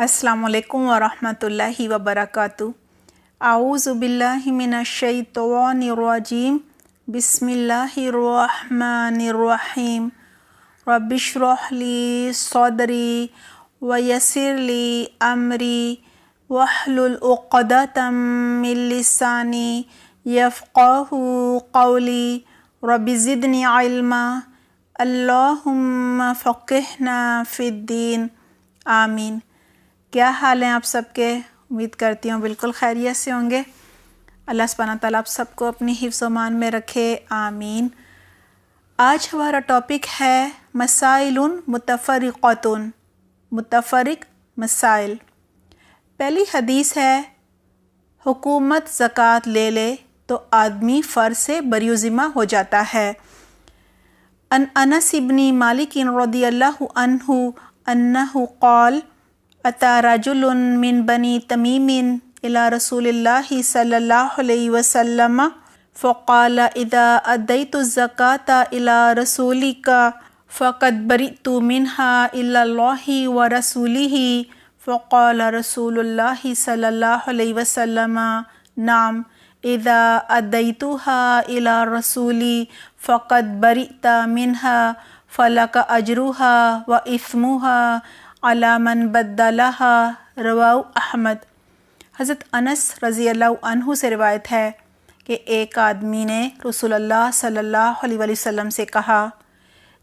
السلام علیکم ورحمۃ اللہ وبرکاتہ۔ اعوذ باللہ من الشیطان الرجیم، بسم اللہ الرحمن الرحیم۔ رب اشرح لی صدری ویسر لی امری واحلل عقدۃ من لسانی یفقہوا قولی، رب زدنی علما، اللہم فقہنا فی الدین، آمین۔ کیا حال ہیں آپ سب کے؟ امید کرتی ہوں بالکل خیریت سے ہوں گے۔ اللہ سبحانہ تعالیٰ آپ سب کو اپنی حفظ و امان میں رکھے، آمین۔ آج ہمارا ٹاپک ہے مسائل متفرقۃ، متفرق مسائل۔ پہلی حدیث ہے، حکومت زکوٰۃ لے لے تو آدمی فرض سے بری ذمہ ہو جاتا ہے۔ عن انس بن مالک رضی اللہ عنہ انہ قال اتى رجل من بني تميم إلى رسول الله صلى الله عليه وسلم فقال إذا أديت الزكاة إلى رسولك فقد برئت منها إلى الله ورسوله، فقال رسول الله صلى الله عليه وسلم نعم إذا أديتها إلى رسولي فقد برئت منها فلك أجرها وإثمها علی من بدلها، رواہ احمد۔ حضرت انس رضی اللہ عنہ سے روایت ہے کہ ایک آدمی نے رسول اللہ صلی اللہ علیہ وسلم سے کہا،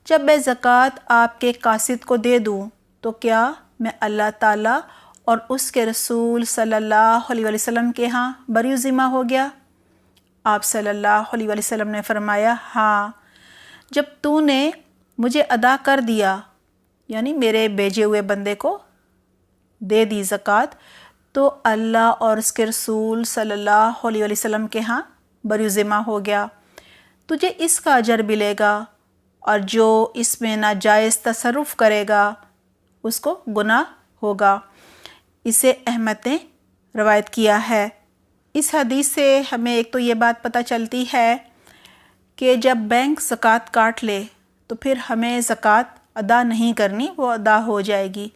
جب میں زکوٰۃ آپ کے قاصد کو دے دوں تو کیا میں اللہ تعالیٰ اور اس کے رسول صلی اللہ علیہ وسلم کے ہاں بری ذمہ ہو گیا؟ آپ صلی اللہ علیہ وسلم نے فرمایا، ہاں، جب تو نے مجھے ادا کر دیا، یعنی میرے بھیجے ہوئے بندے کو دے دی زکوٰۃ، تو اللہ اور اس کے رسول صلی اللہ علیہ وسلم کے ہاں بری ذمہ ہو گیا، تجھے اس کا اجر ملے گا، اور جو اس میں ناجائز تصرف کرے گا اس کو گناہ ہوگا۔ اسے احمد نے روایت کیا ہے۔ اس حدیث سے ہمیں ایک تو یہ بات پتہ چلتی ہے کہ جب بینک زکوٰۃ کاٹ لے تو پھر ہمیں زکوٰۃ ادا نہیں کرنی، وہ ادا ہو جائے گی،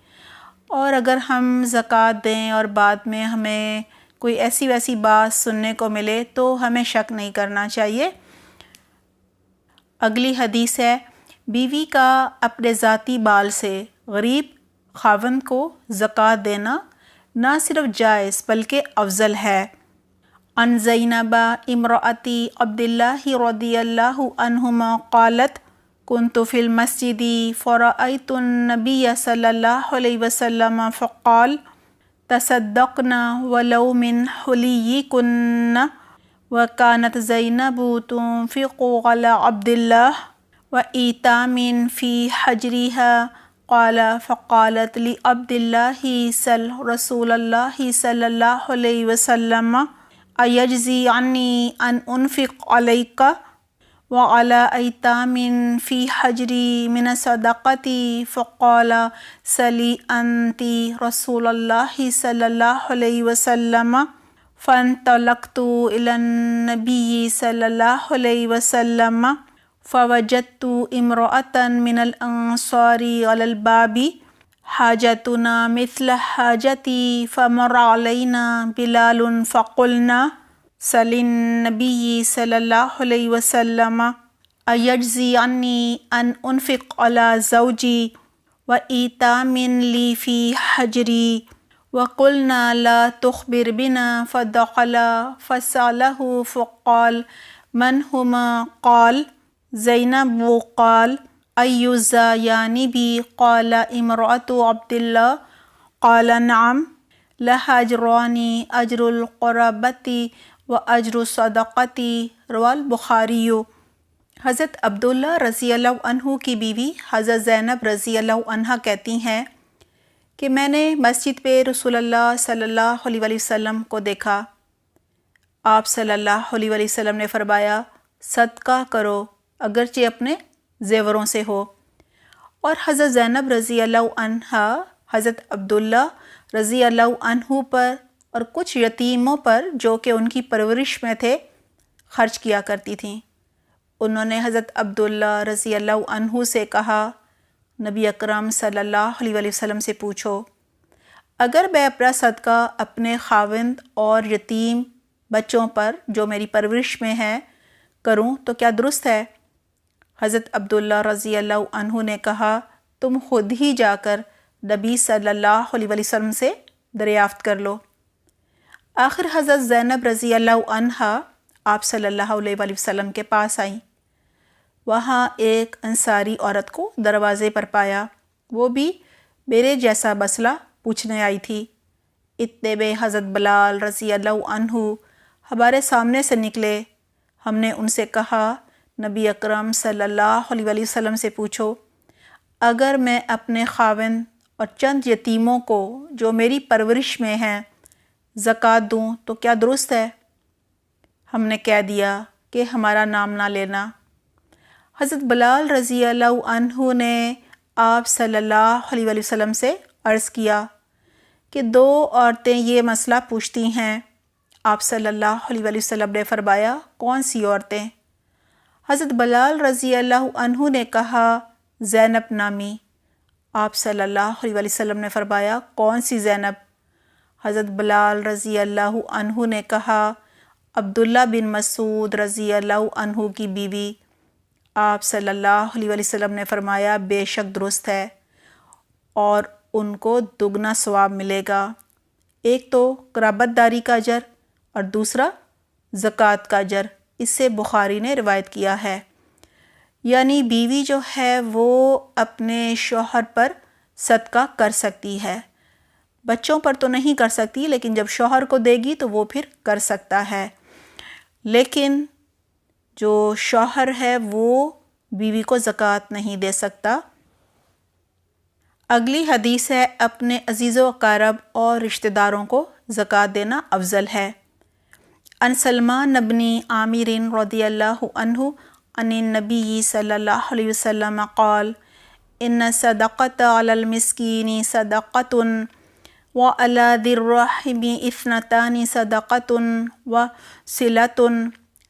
اور اگر ہم زکوٰۃ دیں اور بعد میں ہمیں کوئی ایسی ویسی بات سننے کو ملے تو ہمیں شک نہیں کرنا چاہیے۔ اگلی حدیث ہے، بیوی کا اپنے ذاتی بال سے غریب خاوند کو زکوٰۃ دینا نہ صرف جائز بلکہ افضل ہے۔ عن زینب امرأۃ عبد اللہ رضی اللہ عنہما قالت كنت في المسجد فرأيت النبي صلى الله عليه وسلم فقال تصدقنا ولو من حليكن، وكانت زينب تنفق على عبد الله وإيتام في حجرها، قال فقالت لعبد الله سل رسول الله صلى الله عليه وسلم أيجزي عني أن أنفق عليك وعلى أيتام في حجري من الصدقة، فقال سلي أنت رسول الله صلى الله عليه وسلم، فانطلقت إلى النبي صلى الله عليه وسلم فوجدت امرأة من الأنصار على الباب حاجتنا مثل حاجتي، فمر علينا بلال فقلنا سل النبي صلی اللہ علیہ وسلم ایجزی عنی ان انفق علی زوجی وإیتام لی فی حجری، وقلنا لا تخبر بنا، فدخل فسأله فقال من هما، قال زینب، قال أی الزیانب، قال امرأة عبد الله، قال نعم، لها أجران، أجر القرابة وأجر الصدقة، رواہ البخاری۔ حضرت عبداللہ رضی اللہ عنہ کی بیوی حضرت زینب رضی اللہ عنہ کہتی ہیں کہ میں نے مسجد پہ رسول اللہ صلی اللہ علیہ وسلم کو دیکھا۔ آپ صلی اللہ علیہ وسلم نے فرمایا، صدقہ کرو اگرچہ اپنے زیوروں سے ہو، اور حضرت زینب رضی اللہ عنہ حضرت عبداللہ رضی اللہ عنہ پر اور کچھ یتیموں پر جو کہ ان کی پرورش میں تھے خرچ کیا کرتی تھیں۔ انہوں نے حضرت عبداللہ رضی اللہ عنہ سے کہا، نبی اکرم صلی اللہ علیہ وسلم سے پوچھو، اگر میں اپنا صدقہ اپنے خاوند اور یتیم بچوں پر جو میری پرورش میں ہیں کروں تو کیا درست ہے؟ حضرت عبداللہ رضی اللہ عنہ نے کہا، تم خود ہی جا کر نبی صلی اللہ علیہ وسلم سے دریافت کر لو۔ آخر حضرت زینب رضی اللہ عنہا آپ صلی اللہ علیہ وسلم کے پاس آئیں۔ وہاں ایک انصاری عورت کو دروازے پر پایا، وہ بھی میرے جیسا مسئلہ پوچھنے آئی تھی۔ اتنے میں حضرت بلال رضی اللہ عنہ ہمارے سامنے سے نکلے۔ ہم نے ان سے کہا، نبی اکرم صلی اللہ علیہ وسلم سے پوچھو، اگر میں اپنے خاوند اور چند یتیموں کو جو میری پرورش میں ہیں زکوٰۃ دوں تو کیا درست ہے؟ ہم نے کہہ دیا کہ ہمارا نام نہ لینا۔ حضرت بلال رضی اللہ عنہ نے آپ صلی اللہ علیہ وسلم سے عرض کیا کہ دو عورتیں یہ مسئلہ پوچھتی ہیں۔ آپ صلی اللہ علیہ وسلم نے فرمایا، کون سی عورتیں؟ حضرت بلال رضی اللہ عنہ نے کہا، زینب نامی۔ آپ صلی اللہ علیہ وسلم نے فرمایا، کون سی زینب؟ حضرت بلال رضی اللہ عنہ نے کہا، عبداللہ بن مسعود رضی اللہ عنہ کی بیوی۔ آپ صلی اللہ علیہ وسلم نے فرمایا، بے شک درست ہے، اور ان کو دگنا ثواب ملے گا، ایک تو قرابت داری کا اجر اور دوسرا زکوٰۃ کا اجر۔ اس سے بخاری نے روایت کیا ہے۔ یعنی بیوی جو ہے وہ اپنے شوہر پر صدقہ کر سکتی ہے، بچوں پر تو نہیں کر سکتی، لیکن جب شوہر کو دے گی تو وہ پھر کر سکتا ہے، لیکن جو شوہر ہے وہ بیوی کو زکوٰۃ نہیں دے سکتا۔ اگلی حدیث ہے، اپنے عزیز و اقارب اور رشتہ داروں کو زکوٰۃ دینا افضل ہے۔ ان سلمان بن عامر رضی اللہ عنہ عن النبی صلی اللہ علیہ وسلم قال، ان صدقۃ علی المسکین صدقۃ وعلی ذی الرحم اثنتان صدقۃ وصلۃ،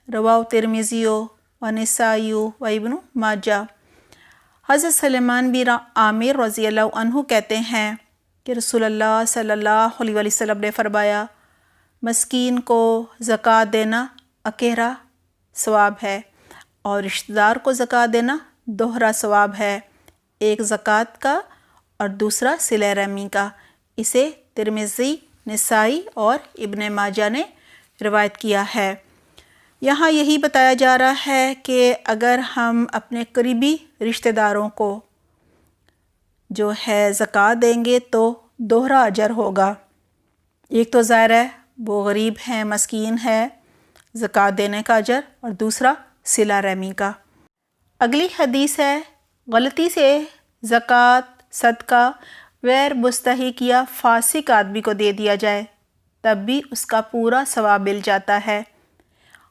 رواہ ترمذی ونسائی وابن ماجہ۔ حضرت سلمان بن عامر رضی اللہ عنہ کہتے ہیں کہ رسول اللہ صلی اللہ علیہ وسلم نے فرمایا، مسکین کو زکوٰۃ دینا اکیرا ثواب ہے، اور رشتہ دار کو زکوٰۃ دینا دوہرا ثواب ہے، ایک زکوٰۃ کا اور دوسرا صلہ رحمی کا۔ اسے ترمذی، نسائی اور ابن ماجہ نے روایت کیا ہے۔ یہاں یہی بتایا جا رہا ہے کہ اگر ہم اپنے قریبی رشتہ داروں کو جو ہے زکوٰۃ دیں گے تو دوہرا اجر ہوگا، ایک تو ظاہر ہے وہ غریب ہیں، مسکین ہے، زکوٰۃ دینے کا اجر، اور دوسرا صلہ رحمی کا۔ اگلی حدیث ہے، غلطی سے زکوٰۃ صدقہ غیر مستحق یا فاسق آدمی کو دے دیا جائے تب بھی اس کا پورا ثواب مل جاتا ہے۔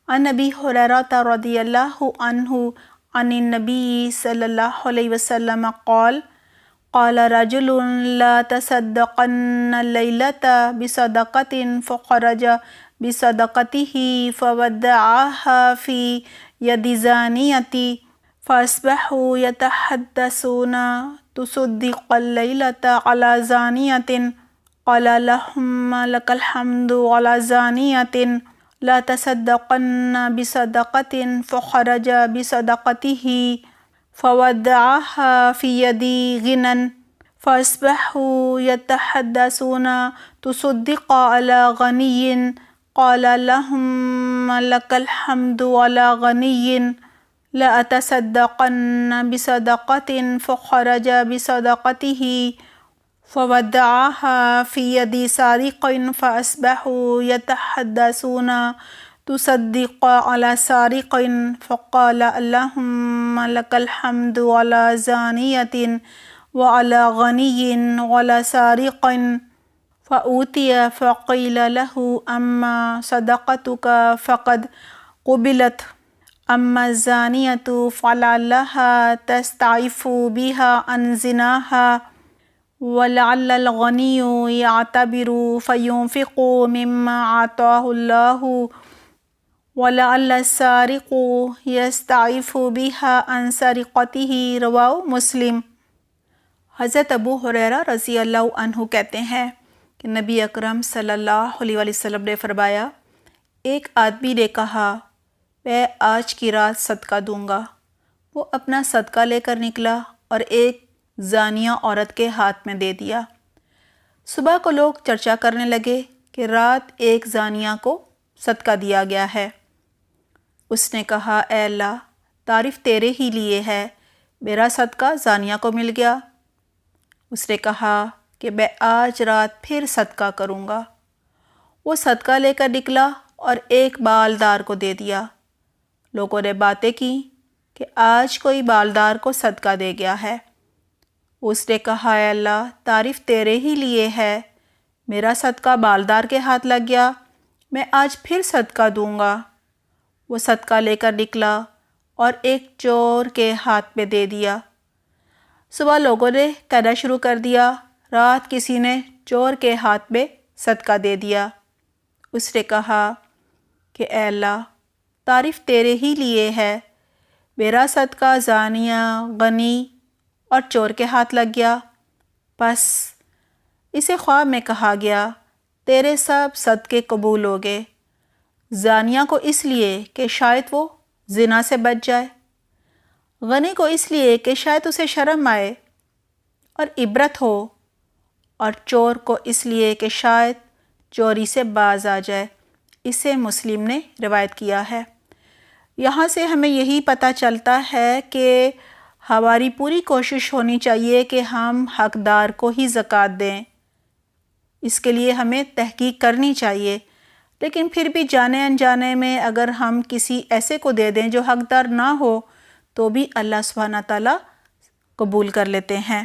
عن ابی ہریرہ رضی اللہ عنہ عن النبی صلی اللہ علیہ وسلم قال، قال رجل لا تصدقن اللیلة بصدقة فخرج بصدقته فودعها في يد زانية فأصبحوا يتحدثون تصدق الليلة على زانية، قال اللهم لك الحمد على زانية، لا تصدقن بصدقة فخرج بصدقته فودعها في يد غنى فأصبحوا يتحدثون تصدق على غني، قال اللهم لك الحمد على غني، لا أتصدقن بصدقة فخرج بصدقته فودعها في يد سارق فأصبحوا يتحدثون تصدق على سارق، فقال اللهم لك الحمد على زانية وعلى غني وعلى سارق، فأوتي فقيل له أما صدقتك فقد قبلت، أما الزانية فلعلها تستعف بها عن زناها، ولعل الغني يعتبر فينفق مما آتاه الله، ولعل السارق يستعف بها عن سرقته، رواہ مسلم۔ حضرت ابو ہریرہ رضی اللہ عنہ کہتے ہیں کہ نبی اکرم صلی اللہ علیہ وسلم نے فرمایا، ایک آدمی نے کہا میں آج کی رات صدقہ دوں گا۔ وہ اپنا صدقہ لے کر نکلا اور ایک زانیہ عورت کے ہاتھ میں دے دیا۔ صبح کو لوگ چرچا کرنے لگے کہ رات ایک زانیہ کو صدقہ دیا گیا ہے۔ اس نے کہا، اے اللہ، تعریف تیرے ہی لیے ہے، میرا صدقہ زانیہ کو مل گیا۔ اس نے کہا کہ میں آج رات پھر صدقہ کروں گا۔ وہ صدقہ لے کر نکلا اور ایک بالدار کو دے دیا۔ لوگوں نے باتیں کی کہ آج کوئی بالدار کو صدقہ دے گیا ہے۔ اس نے کہا، اے اللہ، تعریف تیرے ہی لیے ہے، میرا صدقہ بالدار کے ہاتھ لگ گیا، میں آج پھر صدقہ دوں گا۔ وہ صدقہ لے کر نکلا اور ایک چور کے ہاتھ میں دے دیا۔ صبح لوگوں نے کہنا شروع کر دیا، رات کسی نے چور کے ہاتھ میں صدقہ دے دیا۔ اس نے کہا کہ اے اللہ، تعریف تیرے ہی لیے ہے، میرا صدقہ زانیہ، غنی اور چور کے ہاتھ لگ گیا۔ پس اسے خواب میں کہا گیا، تیرے سب صدقے قبول ہو گئے۔ زانیہ کو اس لیے کہ شاید وہ زنا سے بچ جائے، غنی کو اس لیے کہ شاید اسے شرم آئے اور عبرت ہو، اور چور کو اس لیے کہ شاید چوری سے باز آ جائے۔ اسے مسلم نے روایت کیا ہے۔ یہاں سے ہمیں یہی پتہ چلتا ہے کہ ہماری پوری کوشش ہونی چاہیے کہ ہم حقدار کو ہی زکوٰۃ دیں۔ اس کے لیے ہمیں تحقیق کرنی چاہیے، لیکن پھر بھی جانے انجانے میں اگر ہم کسی ایسے کو دے دیں جو حقدار نہ ہو تو بھی اللہ سبحانہ تعالیٰ قبول کر لیتے ہیں۔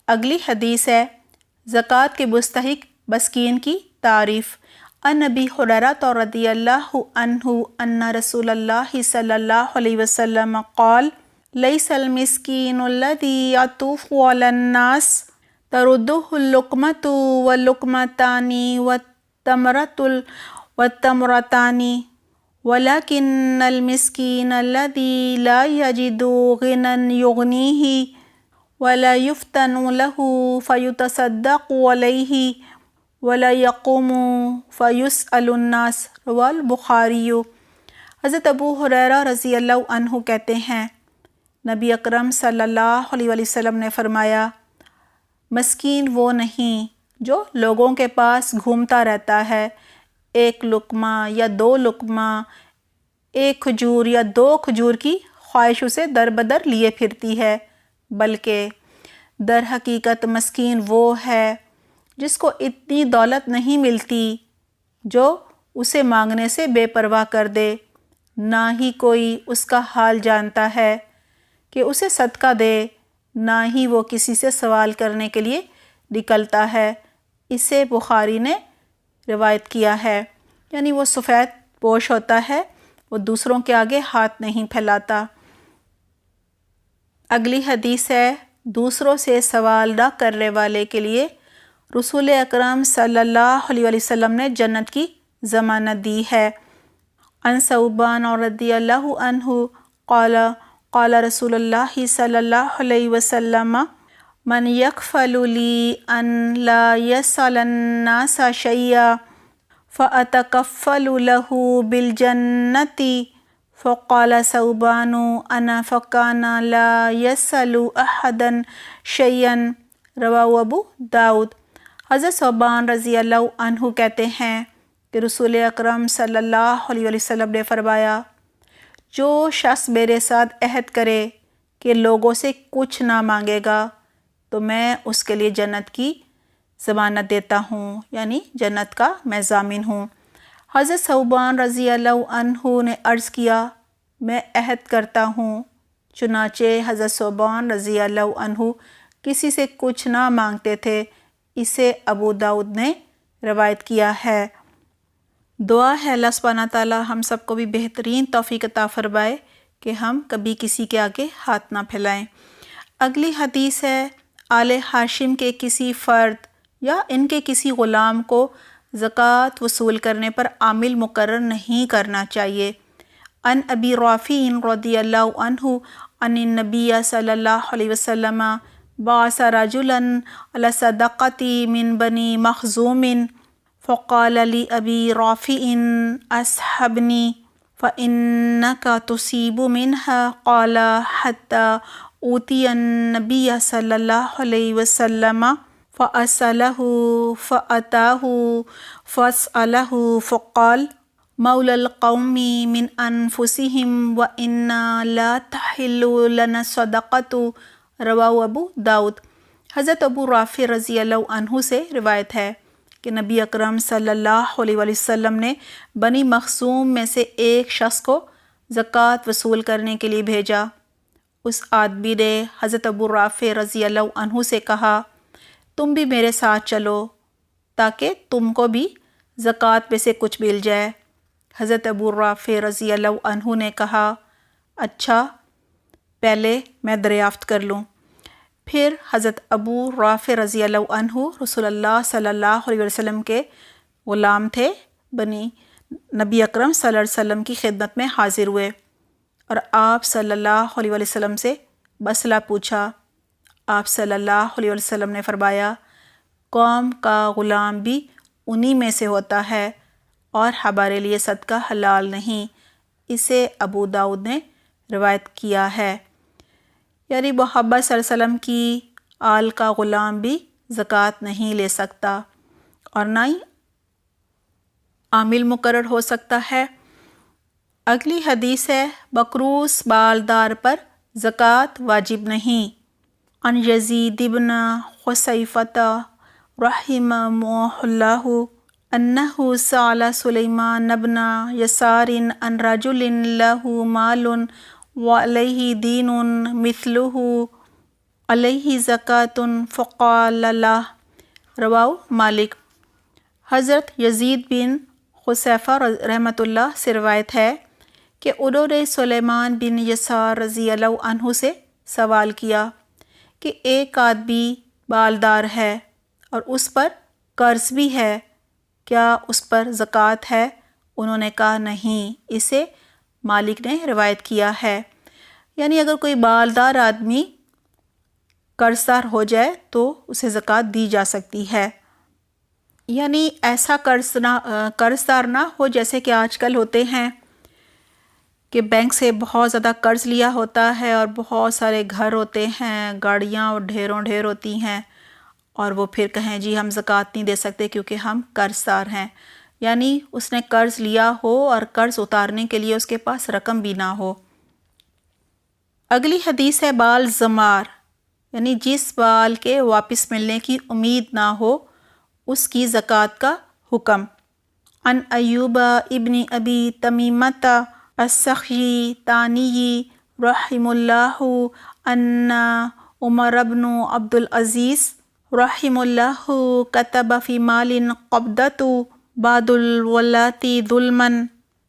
اگلی حدیث ہے زکوٰۃ کے مستحق مسکین کی تعریف۔ عن ابی ہریرہ رضی اللہ عنہ ان رسول اللہ صلی اللہ علیہ وسلم قال لیس المسکین الذی یطوف علی الناس تردہ اللقمۃ واللقمتان والتمرتان ولکن المسکین الذی لا یجد غنی یغنیہ ولا یفتن له فیتصدق علیہ ولا یقوم فیسأل الناس۔ رواہ البخاری۔ حضرت ابو ہریرہ رضی اللہ عنہ کہتے ہیں، نبی اکرم صلی اللہ علیہ وسلم نے فرمایا، مسکین وہ نہیں جو لوگوں کے پاس گھومتا رہتا ہے، ایک لقمہ یا دو لقمہ، ایک کھجور یا دو کھجور کی خواہش اسے در بدر لیے پھرتی ہے، بلکہ در حقیقت مسکین وہ ہے جس کو اتنی دولت نہیں ملتی جو اسے مانگنے سے بے پرواہ کر دے، نہ ہی کوئی اس کا حال جانتا ہے کہ اسے صدقہ دے، نہ ہی وہ کسی سے سوال کرنے کے لیے نکلتا ہے۔ اسے بخاری نے روایت کیا ہے، یعنی وہ سفید پوش ہوتا ہے، وہ دوسروں کے آگے ہاتھ نہیں پھیلاتا۔ اگلی حدیث ہے دوسروں سے سوال نہ کرنے والے کے لیے رسول اکرم صلی اللہ علیہ وسلم نے جنت کی ضمانت دی ہے۔ عن ثوبان رضی اللہ عنہ قال قال رسول اللہ صلی اللہ علیہ وسلم من یکفل لی ان لا یسأل الناس شیئا فأتکفل له بالجنة فقال ثوبان انا فکان لا یسأل احدا شیئا۔ رواہ ابو داؤد۔ حضرت ثوبان رضی اللہ عنہ کہتے ہیں کہ رسول اکرم صلی اللہ علیہ وسلم نے فرمایا، جو شخص میرے ساتھ عہد کرے کہ لوگوں سے کچھ نہ مانگے گا تو میں اس کے لیے جنت کی ضمانت دیتا ہوں، یعنی جنت کا میں ضامن ہوں۔ حضرت ثوبان رضی اللہ عنہ نے عرض کیا، میں عہد کرتا ہوں۔ چنانچہ حضرت ثوبان رضی اللہ عنہ کسی سے کچھ نہ مانگتے تھے۔ اسے ابو داؤد نے روایت کیا ہے۔ دعا ہے اللہ سبحانہ تعالیٰ ہم سب کو بھی بہترین توفیق عطا فرمائے کہ ہم کبھی کسی کے آگے ہاتھ نہ پھیلائیں۔ اگلی حدیث ہے آل ہاشم کے کسی فرد یا ان کے کسی غلام کو زکوٰۃ وصول کرنے پر عامل مقرر نہیں کرنا چاہیے۔ عن ابی رافع رضی اللہ عنہ عن النبی صلی اللہ علیہ وسلم بعث رجلا على صدقتي من بني مخزوم فقال لي أبي رافع أصحبني فإنك تصيب منها، قال حتى أوتي النبي صلى الله عليه وسلم فأسأله فأتاه فأسأله فقال مولى القوم من أنفسهم وإنا لا تحل لنا صدقة، رواہ ابو داؤد۔ حضرت ابو رافع رضی اللہ عنہ سے روایت ہے کہ نبی اکرم صلی اللہ علیہ وآلہ وسلم نے بنی مخزوم میں سے ایک شخص کو زکوٰۃ وصول کرنے کے لیے بھیجا۔ اس آدمی نے حضرت ابو رافع رضی اللہ عنہ سے کہا تم بھی میرے ساتھ چلو تاکہ تم کو بھی زکوٰۃ میں سے کچھ مل جائے۔ حضرت ابو رافع رضی اللہ عنہ نے کہا اچھا پہلے میں دریافت کر لوں۔ پھر حضرت ابو رافع رضی اللہ عنہ رسول اللہ صلی اللہ علیہ وسلم کے غلام تھے، نبی اکرم صلی اللہ علیہ وسلم کی خدمت میں حاضر ہوئے اور آپ صلی اللہ علیہ وسلم سے مسئلہ پوچھا۔ آپ صلی اللہ علیہ وسلم نے فرمایا قوم کا غلام بھی انہی میں سے ہوتا ہے اور ہمارے لیے صدقہ حلال نہیں۔ اسے ابو داؤد نے روایت کیا ہے۔ یعنی محمد صلی اللہ علیہ وسلم کی آل کا غلام بھی زکوٰۃ نہیں لے سکتا اور نہ ہی عامل مقرر ہو سکتا ہے۔ اگلی حدیث ہے بکروس بالدار پر زکوٰۃ واجب نہیں۔ عن یزید بن خصیفۃ رحمہ اللہ انہ سأل سلیمان بن یسار عن رجل لہ مال وعلیہ دین مثلہ علیہ زکاة فقال لا، رواہ مالک۔ حضرت یزید بن خصیفہ رحمۃ اللہ سے روایت ہے کہ انہوں نے سلیمان بن یسار رضی اللہ عنہ سے سوال کیا کہ ایک آدمی بالدار ہے اور اس پر قرض بھی ہے، کیا اس پر زکوٰۃ ہے؟ انہوں نے کہا نہیں۔ اسے مالک نے روایت کیا ہے۔ یعنی اگر کوئی بالدار آدمی قرضدار ہو جائے تو اسے زکوٰۃ دی جا سکتی ہے۔ یعنی ایسا قرضدار نہ ہو جیسے کہ آج کل ہوتے ہیں کہ بینک سے بہت زیادہ قرض لیا ہوتا ہے اور بہت سارے گھر ہوتے ہیں، گاڑیاں اور ڈھیر ہوتی ہیں اور وہ پھر کہیں جی ہم زکوٰۃ نہیں دے سکتے کیونکہ ہم قرضدار ہیں۔ یعنی اس نے قرض لیا ہو اور قرض اتارنے کے لیے اس کے پاس رقم بھی نہ ہو۔ اگلی حدیث ہے بال زمار، یعنی جس بال کے واپس ملنے کی امید نہ ہو اس کی زکوٰۃ کا حکم۔ عن ایوب ابن ابی تمیمۃ السختیانی رحمہ اللہ ان عمر بن عبد العزیز رحمہ اللہ کتب فی مال قبضۃ بعد الولاۃ ظلما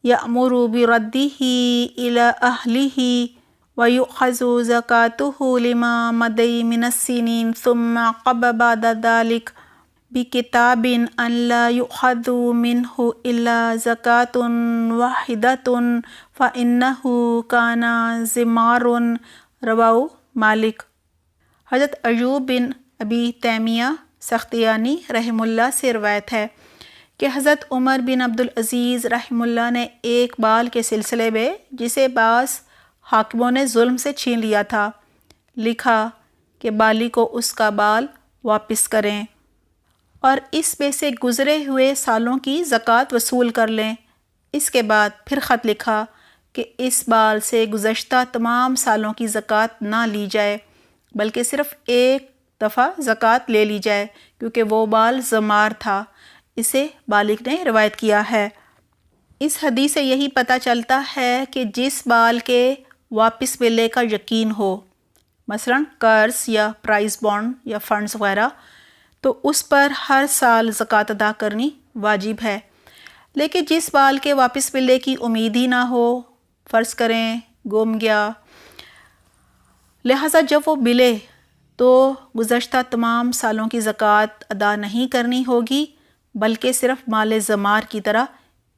یأمر بردہ الی اہلہ ویؤخذ زکاۃہ لما مضی من السنین ثم قبض بعد ذلک بکتاب ان لا یؤخذ منہ الا زکاۃ واحدۃ فإنہ کان زمار، رواہ مالک۔ حضرت ایوب بن ابی تیمیہ سختیانی رحمہ اللہ سے روایت ہے کہ حضرت عمر بن عبد العزیز رحمہ اللہ نے ایک بال کے سلسلے میں جسے بعض حاکموں نے ظلم سے چھین لیا تھا لکھا کہ بالی کو اس کا بال واپس کریں اور اس میں سے گزرے ہوئے سالوں کی زکوٰۃ وصول کر لیں۔ اس کے بعد پھر خط لکھا کہ اس بال سے گزشتہ تمام سالوں کی زکوٰۃ نہ لی جائے بلکہ صرف ایک دفعہ زکوٰۃ لے لی جائے کیونکہ وہ بال زمار تھا۔ اسے مالک نے روایت کیا ہے۔ اس حدیث سے یہی پتہ چلتا ہے کہ جس بال کے واپس ملنے کا یقین ہو، مثلا قرض یا پرائز بانڈ یا فنڈز وغیرہ، تو اس پر ہر سال زکوٰۃ ادا کرنی واجب ہے۔ لیکن جس بال کے واپس ملنے کی امید ہی نہ ہو، فرض کریں گم گیا، لہٰذا جب وہ ملے تو گزشتہ تمام سالوں کی زکوٰۃ ادا نہیں کرنی ہوگی بلکہ صرف مال زمار کی طرح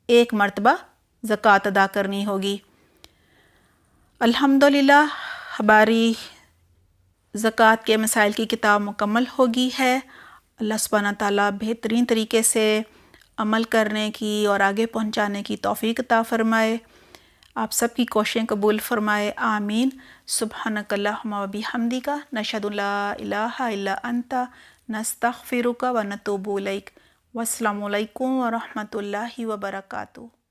ایک مرتبہ زکوٰۃ ادا کرنی ہوگی۔ الحمدللہ ہماری زکوٰۃ کے مسائل کی کتاب مکمل ہو گئی ہے۔ اللہ سبحانہ تعالیٰ بہترین طریقے سے عمل کرنے کی اور آگے پہنچانے کی توفیق عطا فرمائے، آپ سب کی کوششیں قبول فرمائے، آمین۔ سبحانک اللہم و بحمدک، نشہد ان لا الہ الا انت، نستغفرک و نتوب الیک۔ والسلام علیکم ورحمۃ اللہ وبرکاتہ۔